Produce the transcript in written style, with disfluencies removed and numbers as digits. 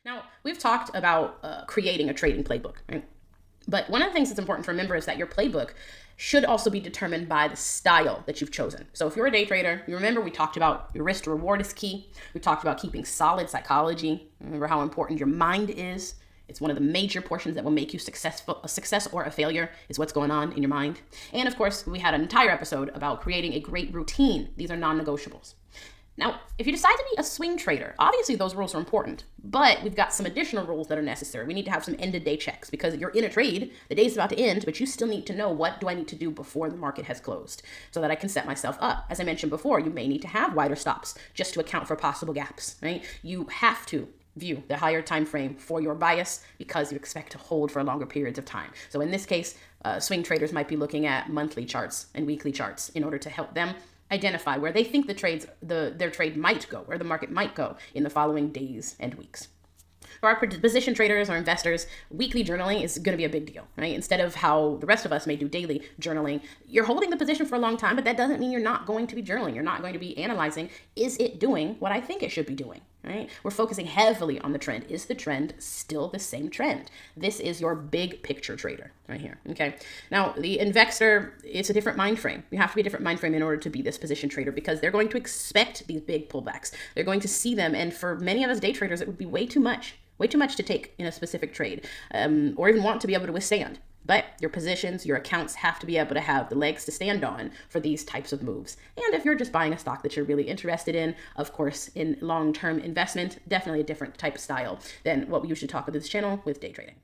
Now, we've talked about creating a trading playbook, right? But one of the things that's important to remember is that your playbook should also be determined by the style that you've chosen. So if you're a day trader, you remember we talked about your risk to reward is key. We talked about keeping solid psychology. Remember how important your mind is. It's one of the major portions that will make you successful. A success or a failure is what's going on in your mind. And of course, we had an entire episode about creating a great routine. These are non-negotiables. Now, if you decide to be a swing trader, obviously those rules are important, but we've got some additional rules that are necessary. We need to have some end-of-day checks because you're in a trade, the day's about to end, but you still need to know what do I need to do before the market has closed so that I can set myself up. As I mentioned before, you may need to have wider stops just to account for possible gaps, right? You have to view the higher time frame for your bias because you expect to hold for longer periods of time. So in this case, swing traders might be looking at monthly charts and weekly charts in order to help them identify where they think their trade might go, where the market might go in the following days and weeks. For our position traders or investors, weekly journaling is going to be a big deal, right? Instead of how the rest of us may do daily journaling, you're holding the position for a long time, but that doesn't mean you're not going to be journaling. You're not going to be analyzing, is it doing what I think it should be doing, right? We're focusing heavily on the trend. Is the trend still the same trend? This is your big picture trader right here, okay? Now, the investor, it's a different mind frame. You have to be a different mind frame in order to be this position trader because they're going to expect these big pullbacks. They're going to see them, and for many of us day traders, it would be way too much to take in a specific trade or even want to be able to withstand. But your positions, your accounts have to be able to have the legs to stand on for these types of moves. And if you're just buying a stock that you're really interested in, of course, in long-term investment, definitely a different type of style than what we usually talk about this channel with day trading.